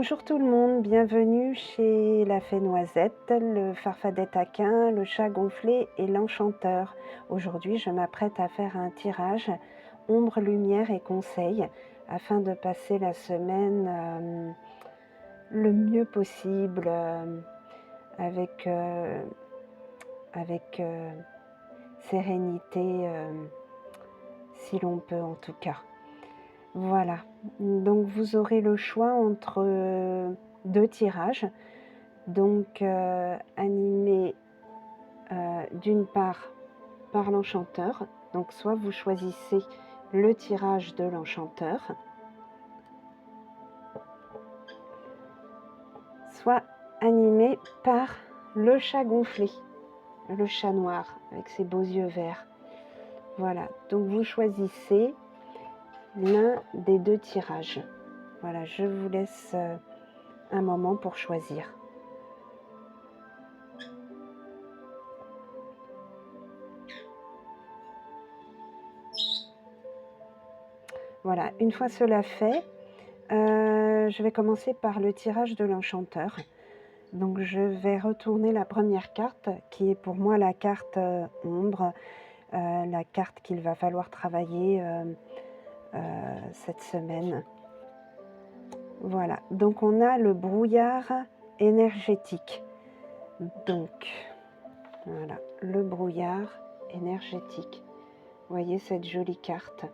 Bonjour tout le monde, bienvenue chez la Fée Noisette, le farfadet taquin, le chat gonflé et l'enchanteur. Aujourd'hui, je m'apprête à faire un tirage ombre, lumière et conseils afin de passer la semaine le mieux possible avec, sérénité, si l'on peut en tout cas. Voilà, donc vous aurez le choix entre deux tirages, donc animés d'une part par l'enchanteur, donc soit vous choisissez le tirage de l'enchanteur, soit animé par le chat gonflé, le chat noir avec ses beaux yeux verts. Voilà, donc vous choisissez l'un des deux tirages. Voilà, je vous laisse un moment pour choisir. Voilà, une fois cela fait, je vais commencer par le tirage de l'enchanteur. Donc je vais retourner la première carte, qui est pour moi la carte ombre, la carte qu'il va falloir travailler cette semaine. Voilà, donc on a le brouillard énergétique. Donc, voilà, le brouillard énergétique. Vous voyez cette jolie carte.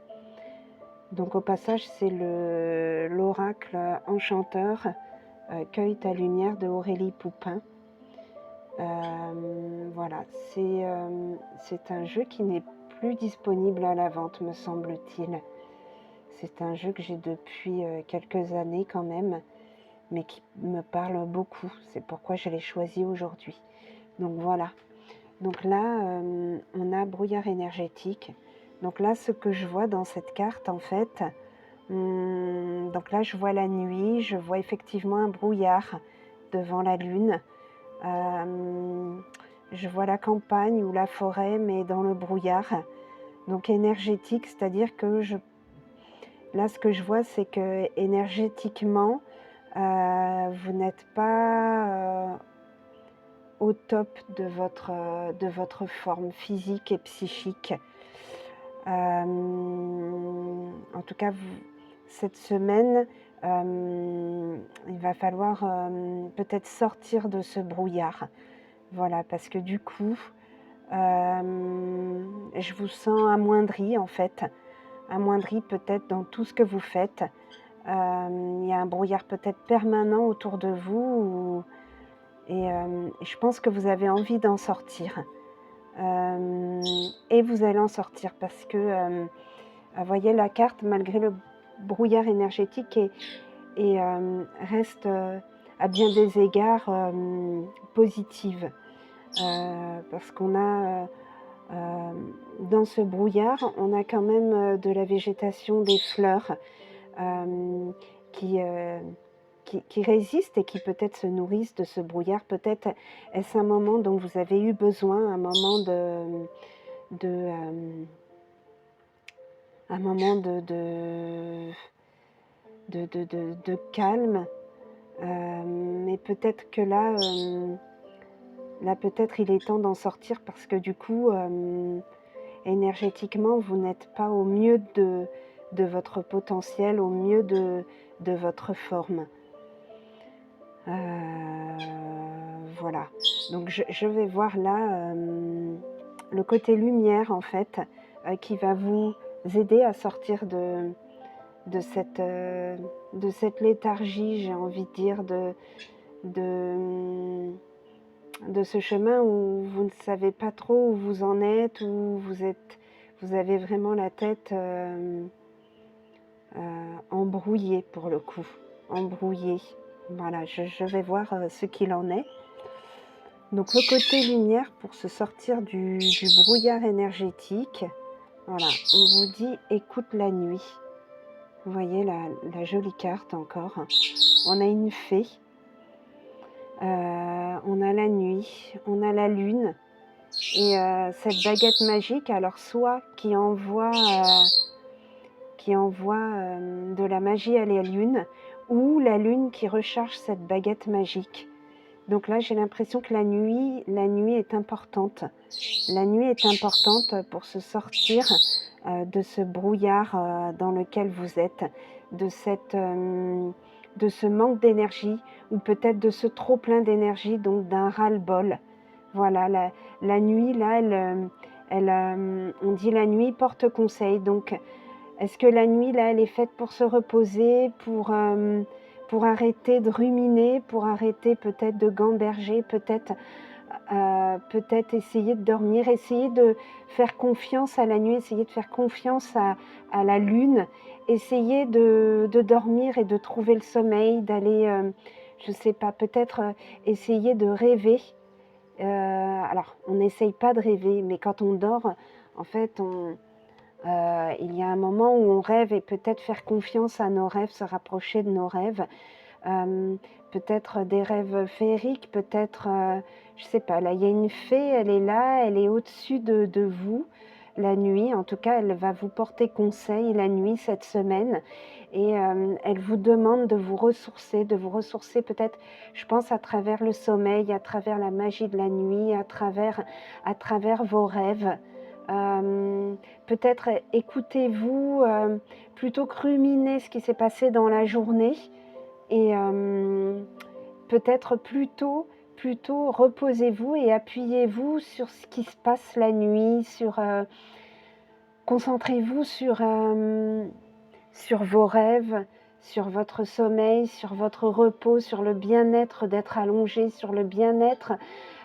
Donc au passage, c'est l'oracle enchanteur Cueille ta lumière de Aurélie Poupin. Voilà, c'est un jeu qui n'est plus disponible à la vente, me semble-t-il. C'est un jeu que j'ai depuis quelques années quand même, mais qui me parle beaucoup. C'est pourquoi je l'ai choisi aujourd'hui. Donc voilà. Donc là, on a brouillard énergétique. Donc là, ce que je vois dans cette carte, en fait, donc là, je vois la nuit, je vois effectivement un brouillard devant la lune. Je vois la campagne ou la forêt, mais dans le brouillard. Donc énergétique, c'est-à-dire que là, ce que je vois, c'est que énergétiquement, vous n'êtes pas au top de votre forme physique et psychique. En tout cas, cette semaine, il va falloir peut-être sortir de ce brouillard. Voilà, parce que du coup, je vous sens amoindri en fait, amoindri peut-être dans tout ce que vous faites. Il y a un brouillard peut-être permanent autour de vous et je pense que vous avez envie d'en sortir. Et vous allez en sortir parce que, vous voyez la carte, malgré le brouillard énergétique, et reste à bien des égards positive. Parce qu'on a, dans ce brouillard, on a quand même de la végétation, des fleurs euh, qui, euh, qui résistent et qui peut-être se nourrissent de ce brouillard. Peut-être est-ce un moment dont vous avez eu besoin, un moment de, un moment de calme. Mais peut-être que là peut-être il est temps d'en sortir parce que du coup, énergétiquement, vous n'êtes pas au mieux de votre potentiel, au mieux de votre forme. Voilà. Donc je vais voir là le côté lumière en fait, qui va vous aider à sortir de cette léthargie, j'ai envie de dire, de, de ce chemin où vous ne savez pas trop où vous en êtes, où vous avez vraiment la tête embrouillée pour le coup, embrouillée. Voilà, je vais voir ce qu'il en est. Donc le côté lumière pour se sortir du brouillard énergétique, voilà, on vous dit écoute la nuit. Vous voyez la jolie carte encore. On a une fée, on a la nuit, on a la lune et cette baguette magique, alors soit qui envoie de la magie à la lune, ou la lune qui recharge cette baguette magique. Donc là, j'ai l'impression que la nuit est importante. La nuit est importante pour se sortir de ce brouillard dans lequel vous êtes, de ce manque d'énergie, ou peut-être de ce trop plein d'énergie, donc d'un ras-le-bol. Voilà, la nuit, là, on dit la nuit porte conseil. Donc, est-ce que la nuit, là, elle est faite pour se reposer, pour arrêter de ruminer, pour arrêter peut-être de gamberger, peut-être essayer de dormir, essayer de faire confiance à la nuit, essayer de faire confiance à la lune, essayer de dormir et de trouver le sommeil, d'aller, je sais pas, peut-être essayer de rêver. Alors, on n'essaye pas de rêver, mais quand on dort, en fait, il y a un moment où on rêve, et peut-être faire confiance à nos rêves, se rapprocher de nos rêves. Peut-être des rêves féeriques, peut-être, je sais pas, là, il y a une fée, elle est là, elle est au-dessus de vous, la nuit. En tout cas, elle va vous porter conseil la nuit, cette semaine, et elle vous demande de vous ressourcer peut-être, je pense, à travers le sommeil, à travers la magie de la nuit, à travers vos rêves. Peut-être écoutez-vous, plutôt que ruminer ce qui s'est passé dans la journée, et peut-être plutôt reposez-vous et appuyez-vous sur ce qui se passe la nuit, concentrez-vous sur vos rêves, sur votre sommeil, sur votre repos, sur le bien-être d'être allongé, sur le bien-être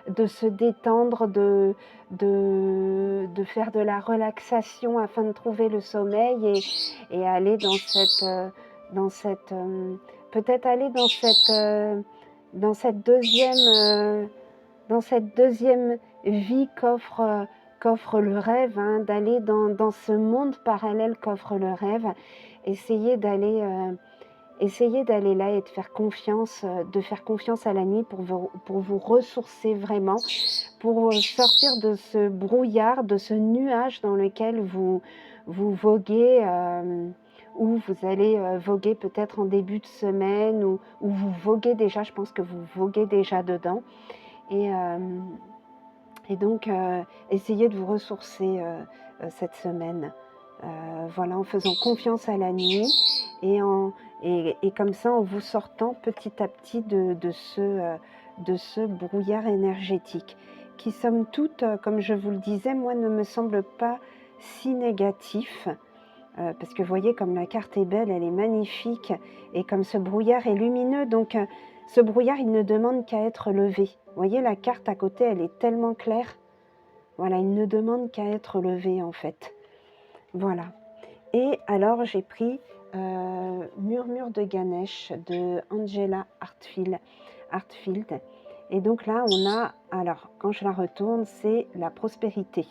de se détendre, de faire de la relaxation afin de trouver le sommeil, et aller dans cette peut-être aller dans cette deuxième vie qu'offre le rêve, hein, d'aller dans ce monde parallèle qu'offre le rêve. Essayez d'aller là et de faire confiance à la nuit pour vous ressourcer vraiment, pour sortir de ce brouillard, de ce nuage dans lequel vous voguez, où vous allez voguer peut-être en début de semaine, ou vous voguez déjà, je pense que vous voguez déjà dedans. Et donc, essayez de vous ressourcer cette semaine. Voilà, en faisant confiance à la nuit, et comme ça, en vous sortant petit à petit de ce brouillard énergétique, qui, somme toute, comme je vous le disais, moi, ne me semble pas si négatif. Parce que vous voyez comme la carte est belle, elle est magnifique, et comme ce brouillard est lumineux, donc ce brouillard, il ne demande qu'à être levé. Vous voyez, la carte à côté, elle est tellement claire. Voilà, il ne demande qu'à être levé, en fait. Voilà. Et alors, j'ai pris Murmure de Ganesh de Angela Hartfield. Et donc là, on a, alors, quand je la retourne, c'est la prospérité.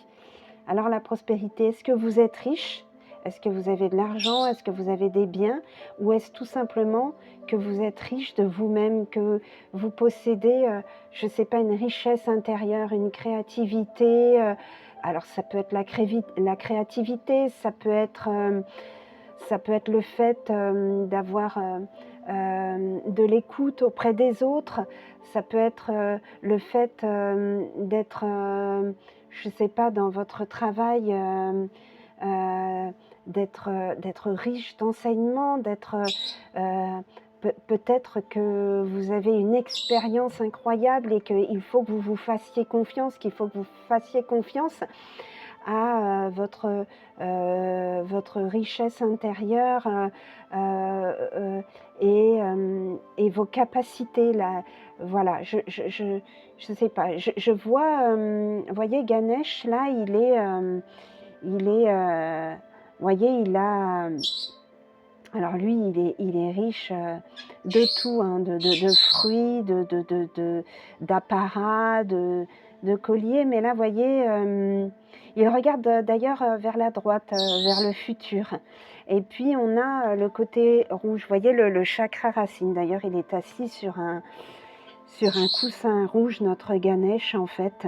Alors, la prospérité, est-ce que vous êtes riche ? Est-ce que vous avez de l'argent? Est-ce que vous avez des biens? Ou est-ce tout simplement que vous êtes riche de vous-même, que vous possédez, je ne sais pas, une richesse intérieure, une créativité? Alors, ça peut être la créativité, ça peut être le fait d'avoir de l'écoute auprès des autres, ça peut être le fait d'être, je ne sais pas, dans votre travail, d'être riche d'enseignement, peut-être que vous avez une expérience incroyable, et qu'il faut que vous vous fassiez confiance, à votre richesse intérieure, et vos capacités là. Voilà, je sais pas, je vois, vous voyez Ganesh là, voyez, il a, alors lui, il est riche de tout, hein, de fruits, d'apparats, de colliers, mais là, vous voyez, il regarde d'ailleurs vers la droite, vers le futur. Et puis, on a le côté rouge, vous voyez, le chakra racine. D'ailleurs, il est assis sur un coussin rouge, notre Ganesh, en fait.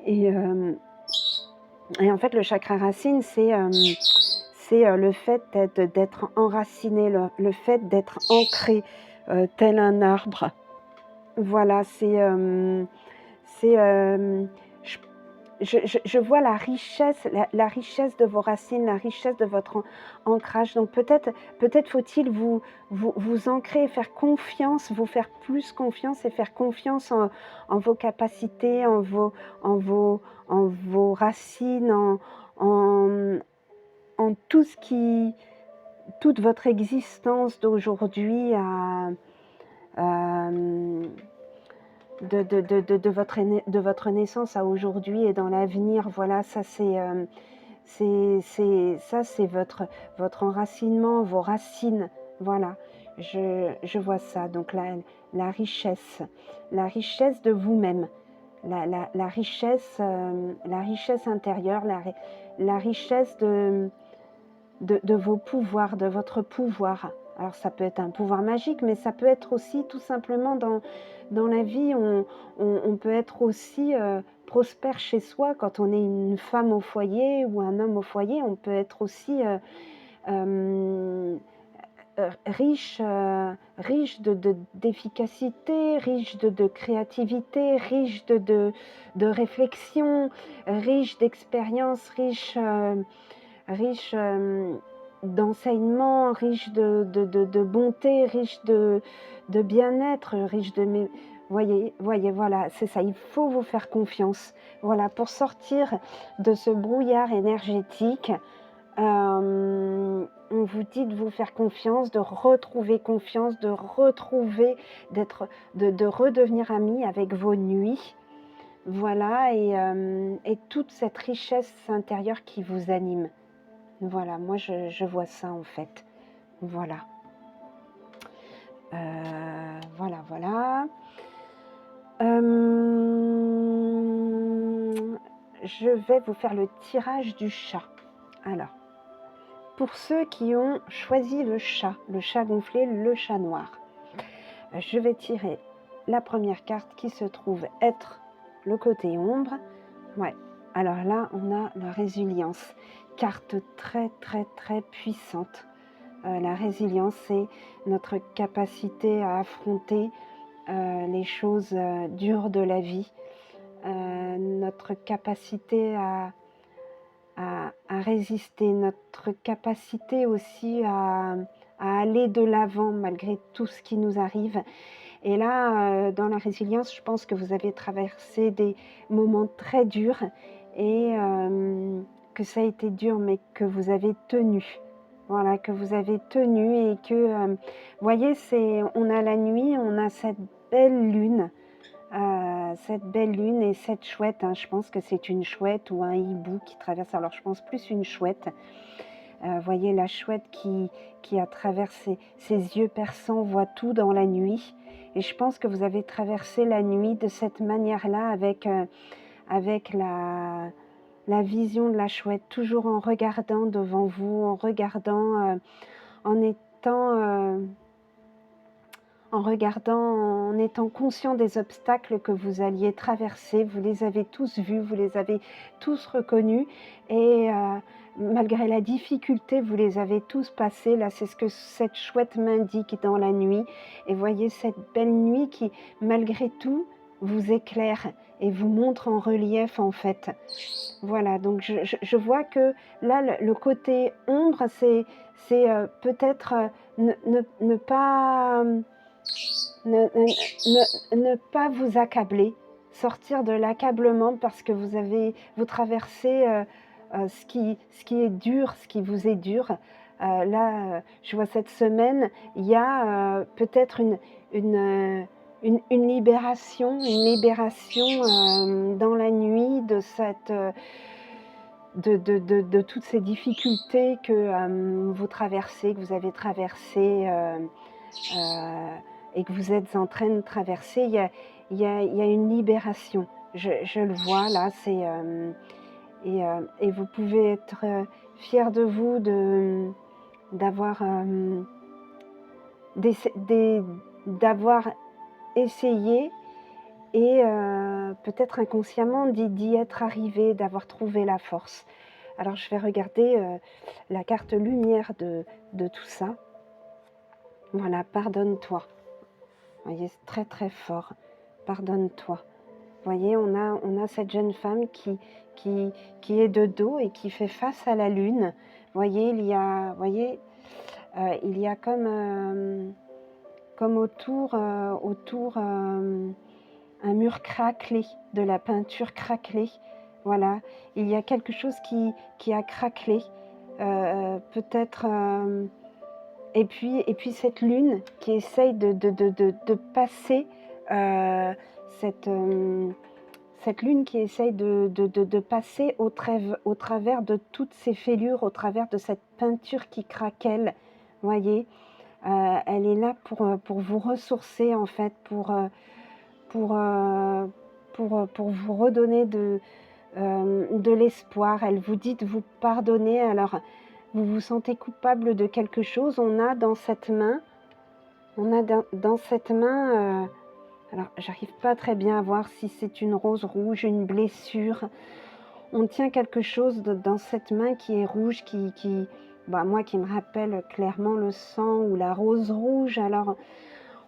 Et en fait, le chakra racine, c'est le fait d'être enraciné, le fait d'être ancré tel un arbre. Voilà, je, je vois la richesse, la richesse de vos racines, la richesse de votre ancrage. Donc peut-être faut-il vous ancrer, faire confiance, vous faire plus confiance et faire confiance en vos capacités, en vos, en vos racines, en, en tout ce qui, toute votre existence d'aujourd'hui de votre naissance à aujourd'hui et dans l'avenir. Voilà, ça c'est votre enracinement, vos racines. Voilà, je vois ça. Donc la richesse de vous-même, la richesse intérieure, la richesse de vos pouvoirs, de votre pouvoir. Alors ça peut être un pouvoir magique, mais ça peut être aussi tout simplement dans la vie, on peut être aussi prospère chez soi quand on est une femme au foyer ou un homme au foyer. On peut être aussi euh, riche, riche d'efficacité, riche de créativité, riche de réflexion, riche d'expérience, riche d'enseignement, riche de bonté, riche de bien-être, riche de... Voyez, voilà, c'est ça, il faut vous faire confiance. Voilà, pour sortir de ce brouillard énergétique, on vous dit de vous faire confiance, de retrouver confiance, de retrouver, de redevenir ami avec vos nuits. Voilà, et toute cette richesse intérieure qui vous anime. Voilà, moi je vois ça en fait. Voilà. Voilà. Je vais vous faire le tirage du chat. Alors, pour ceux qui ont choisi le chat gonflé, le chat noir, je vais tirer la première carte qui se trouve être le côté ombre. Ouais. Alors là, on a la résilience. Carte très puissante. La résilience, c'est notre capacité à affronter les choses dures de la vie, notre capacité à résister, notre capacité aussi à aller de l'avant malgré tout ce qui nous arrive. Et là, dans la résilience, je pense que vous avez traversé des moments très durs et que ça a été dur, mais que vous avez tenu. Voilà, que vous avez tenu et que, vous voyez, on a la nuit, on a cette belle lune et cette chouette, hein, je pense que c'est une chouette ou un hibou qui traverse, alors je pense plus une chouette. Voyez la chouette qui à travers ses yeux perçants voit tout dans la nuit. Et je pense que vous avez traversé la nuit de cette manière-là avec la vision de la chouette, toujours en regardant devant vous, en regardant, en étant conscient des obstacles que vous alliez traverser. Vous les avez tous vus, vous les avez tous reconnus et malgré la difficulté, vous les avez tous passés. Là, c'est ce que cette chouette m'indique dans la nuit. Et voyez cette belle nuit qui, malgré tout, vous éclaire et vous montre en relief en fait. Voilà, donc je vois que là, le côté ombre, c'est peut-être ne pas... ne pas vous accabler, sortir de l'accablement parce que vous traversez ce qui est dur, ce qui vous est dur. Là, je vois cette semaine, il y a peut-être une libération, dans la nuit de cette... de toutes ces difficultés que vous traversez, que vous avez traversées et que vous êtes en train de traverser, il y a une libération. Je le vois là, et vous pouvez être fiers de vous d'avoir essayé et peut-être inconsciemment d'y être arrivé, d'avoir trouvé la force. Alors je vais regarder la carte lumière de tout ça. Voilà, pardonne-toi. Vous voyez, c'est très très fort. Pardonne-toi. Vous voyez, on a cette jeune femme qui est de dos et qui fait face à la lune. Vous voyez, il y a comme autour un mur craquelé, de la peinture craquelée. Voilà, il y a quelque chose qui a craquelé. Peut-être... et puis cette lune qui essaye de passer, cette lune qui essaye de passer au travers de toutes ces fêlures, au travers de cette peinture qui craquelle, voyez, elle est là pour vous ressourcer en fait, pour vous redonner de l'espoir. Elle vous dit de vous pardonner. Alors, vous vous sentez coupable de quelque chose. On a dans cette main, alors j'arrive pas très bien à voir si c'est une rose rouge, une blessure. On tient quelque chose dans cette main qui est rouge, moi qui me rappelle clairement le sang ou la rose rouge. Alors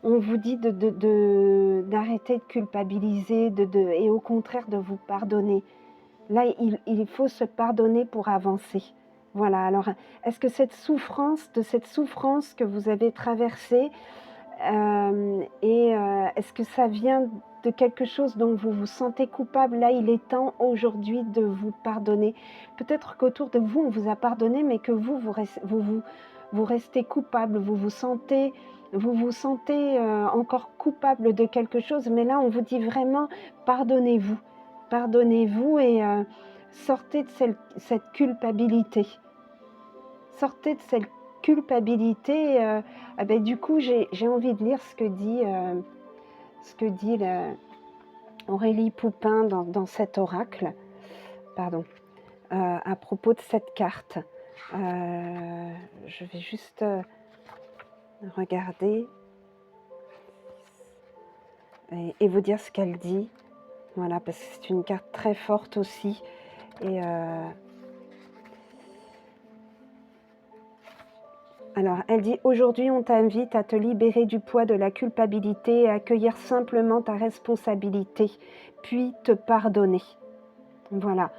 on vous dit d'arrêter de culpabiliser et au contraire de vous pardonner. Là, il faut se pardonner pour avancer. Voilà, alors est-ce que cette souffrance que vous avez traversée, est-ce que ça vient de quelque chose dont vous vous sentez coupable? Là, il est temps aujourd'hui de vous pardonner. Peut-être qu'autour de vous, on vous a pardonné, mais que vous restez coupable, vous vous sentez encore coupable de quelque chose. Mais là, on vous dit vraiment, pardonnez-vous. Pardonnez-vous et sortez de cette culpabilité. Sortez de cette culpabilité. Du coup, j'ai envie de lire ce que dit Aurélie Poupin dans cet oracle, pardon, à propos de cette carte. Je vais juste regarder et vous dire ce qu'elle dit. Voilà, parce que c'est une carte très forte aussi. Et alors, elle dit « Aujourd'hui, on t'invite à te libérer du poids de la culpabilité et à accueillir simplement ta responsabilité, puis te pardonner. » Voilà.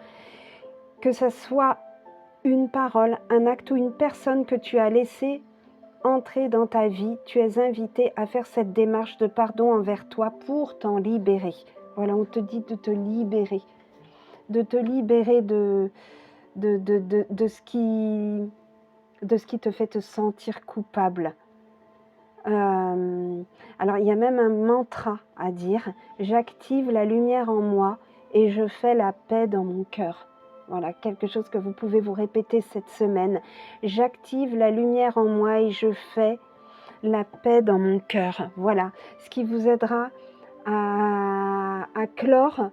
Que ce soit une parole, un acte ou une personne que tu as laissé entrer dans ta vie, tu es invité à faire cette démarche de pardon envers toi pour t'en libérer. Voilà, on te dit de te libérer. De te libérer de ce qui te fait te sentir coupable. Alors, il y a même un mantra à dire. J'active la lumière en moi et je fais la paix dans mon cœur. Voilà, quelque chose que vous pouvez vous répéter cette semaine. J'active la lumière en moi et je fais la paix dans mon cœur. Voilà, ce qui vous aidera à clore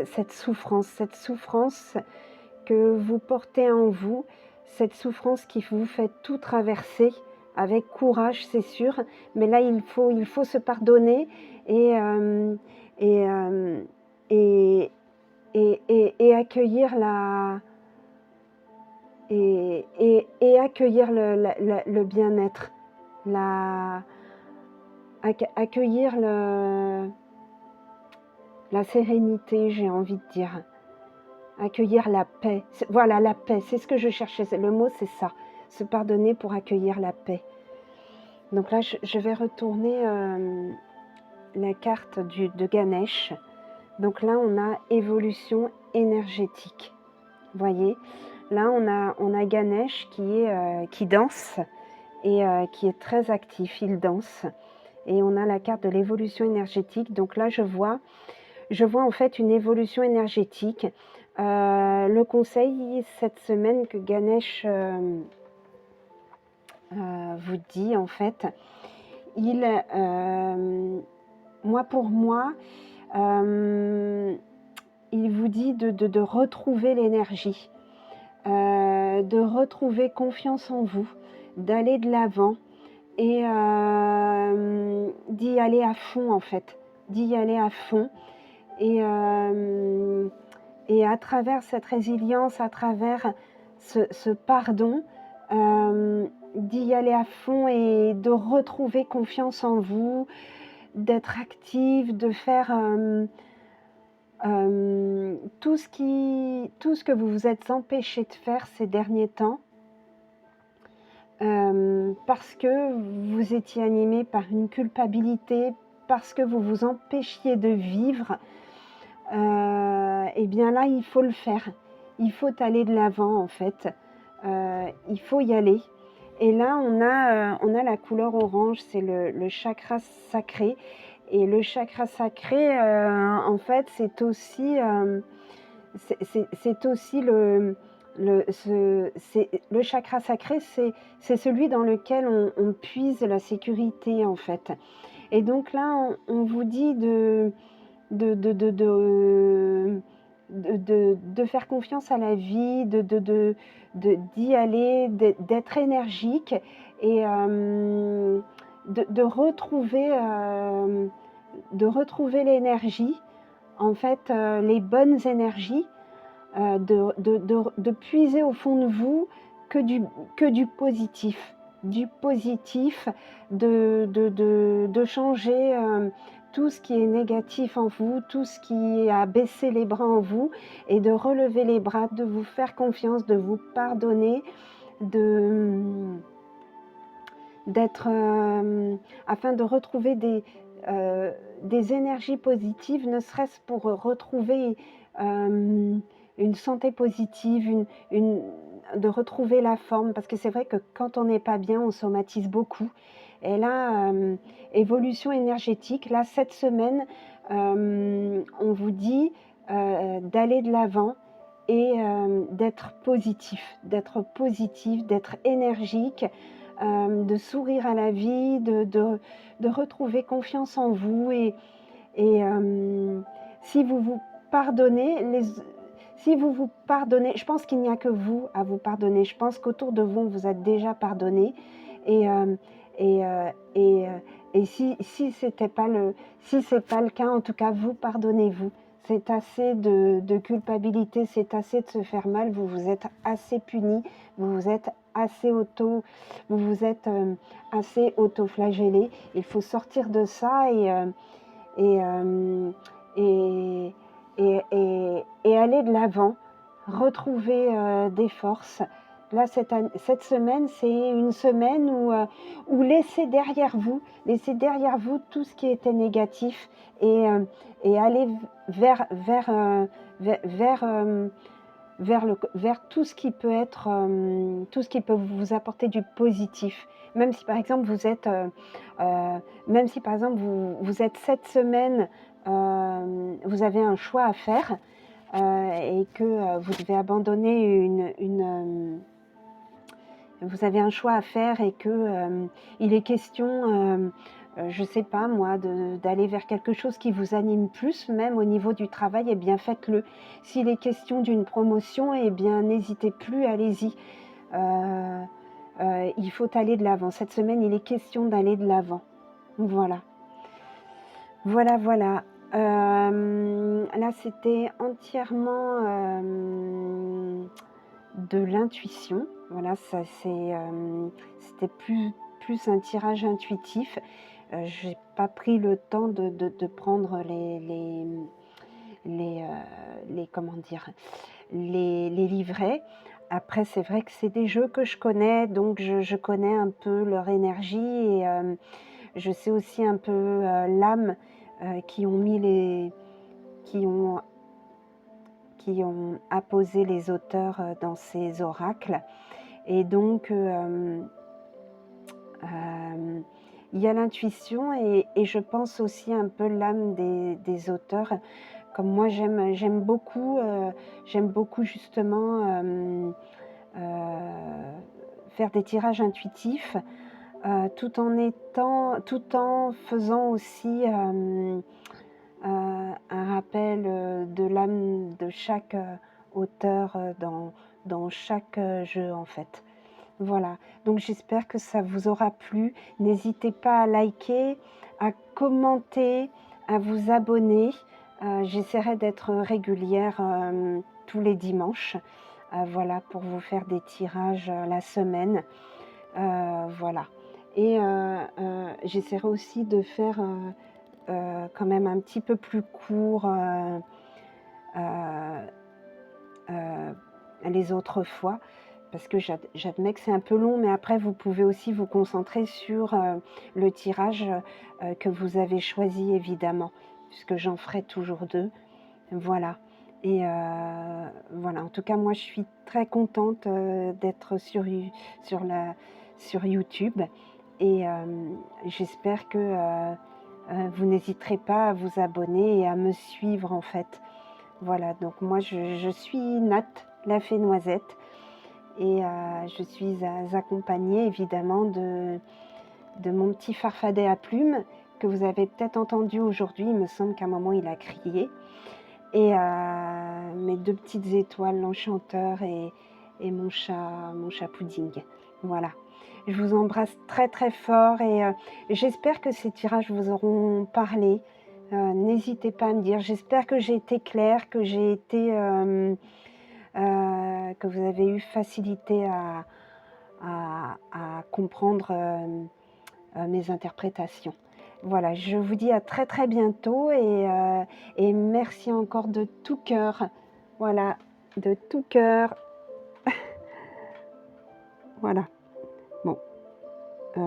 cette souffrance que vous portez en vous, cette souffrance qui vous fait tout traverser avec courage, c'est sûr, mais là il faut se pardonner et accueillir accueillir le bien-être, accueillir la sérénité, j'ai envie de dire. Accueillir la paix. Voilà, la paix, c'est ce que je cherchais. Le mot, c'est ça. Se pardonner pour accueillir la paix. Donc là, je vais retourner la carte de Ganesh. Donc là, on a évolution énergétique. Vous voyez, là, on a Ganesh qui danse et qui est très actif. Il danse. Et on a la carte de l'évolution énergétique. Donc là, je vois en fait une évolution énergétique. Le conseil cette semaine que Ganesh vous dit, en fait, pour moi, il vous dit de retrouver l'énergie, de retrouver confiance en vous, d'aller de l'avant et d'y aller à fond, en fait. d'y aller à fond et et à travers cette résilience, à travers ce pardon, d'y aller à fond et de retrouver confiance en vous, d'être active, de faire, tout ce que vous vous êtes empêché de faire ces derniers temps, parce que vous étiez animé par une culpabilité, parce que vous vous empêchiez de vivre, et bien là, il faut le faire. Il faut aller de l'avant en fait, il faut y aller et là, on a la couleur orange, c'est le chakra sacré et le chakra sacré, en fait, c'est aussi le chakra sacré, c'est celui dans lequel on puise la sécurité, en fait et donc là, on vous dit de de de de de faire confiance à la vie, d'y aller, d'être énergique et de retrouver l'énergie, en fait, les bonnes énergies, de puiser au fond de vous que du positif. Du positif, de changer tout ce qui est négatif en vous, tout ce qui a baissé les bras en vous, et de relever les bras, de vous faire confiance, de vous pardonner, d'être, afin de retrouver des énergies positives, ne serait-ce pour retrouver une santé positive, de retrouver la forme, parce que c'est vrai que quand on n'est pas bien, on somatise beaucoup. Et là, évolution énergétique, là, cette semaine, on vous dit d'aller de l'avant et d'être positif, d'être énergique, de sourire à la vie, de retrouver confiance en vous et si vous vous pardonnez, si vous vous pardonnez, je pense qu'il n'y a que vous à vous pardonner. Je pense qu'autour de vous, vous êtes déjà pardonné et et heu et heu et si c'était pas si c'est pas le cas, en tout cas, vous pardonnez-vous. C'est assez de culpabilité, c'est assez de se faire mal, vous vous êtes assez puni, vous vous êtes assez vous vous êtes, assez autoflagellé. Il faut sortir de ça et hem et et aller de l'avant, retrouver, des forces. Là, cette semaine, c'est une semaine où laissez derrière vous tout ce qui était négatif et aller vers tout ce qui peut être, tout ce qui peut vous apporter du positif. Même si par exemple même si par exemple vous êtes cette semaine, vous avez un choix à faire, et que, vous devez abandonner vous avez un choix à faire et que, il est question, je sais pas moi, d'aller vers quelque chose qui vous anime plus, même au niveau du travail, eh bien faites-le. S'il est question d'une promotion, eh bien n'hésitez plus, allez-y. Heu il faut aller de l'avant. Cette semaine, il est question d'aller de l'avant. Voilà. Voilà, voilà. Là, c'était entièrement, de l'intuition. Voilà, ça c'était plus un tirage intuitif. J'ai pas pris le temps de prendre les comment dire? Les livrets. Après, c'est vrai que c'est des jeux que je connais, donc je connais un peu leur énergie et je sais aussi un peu, l'âme, qui ont mis qui ont qui ont apposé les auteurs, dans ces oracles et donc il y a l'intuition et je pense aussi un peu l'âme des auteurs. Comme moi j'aime beaucoup justement, faire des tirages intuitifs, tout en faisant aussi, un rappel, de l'âme de chaque, auteur, dans chaque, jeu, en fait. Voilà, donc j'espère que ça vous aura plu. N'hésitez pas à liker, à commenter, à vous abonner. J'essaierai d'être régulière tous les dimanches, voilà, pour vous faire des tirages la semaine. Voilà. Et j'essaierai aussi de faire quand même un petit peu plus court euh, les autres fois, parce que j'admets que c'est un peu long, mais après vous pouvez aussi vous concentrer sur le tirage que vous avez choisi, évidemment, puisque j'en ferai toujours deux. Voilà. Et voilà, en tout cas, moi, je suis très contente d'être sur YouTube. Et j'espère que vous n'hésiterez pas à vous abonner et à me suivre, en fait. Voilà, donc moi, je suis Nat, la fée Noisette. Et je suis accompagnée, évidemment, de mon petit farfadet à plumes, que vous avez peut-être entendu aujourd'hui. Il me semble qu'à un moment, il a crié. Et mes deux petites étoiles, l'enchanteur et mon chat pudding. Voilà. Je vous embrasse très très fort et j'espère que ces tirages vous auront parlé. N'hésitez pas à me dire. J'espère que j'ai été claire, que j'ai été, que vous avez eu facilité à comprendre mes interprétations. Voilà, je vous dis à très très bientôt et merci encore de tout cœur. Voilà, de tout cœur. Voilà. Bon,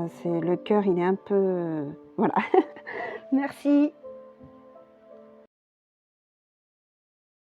c'est le cœur, il est un peu... voilà. Merci.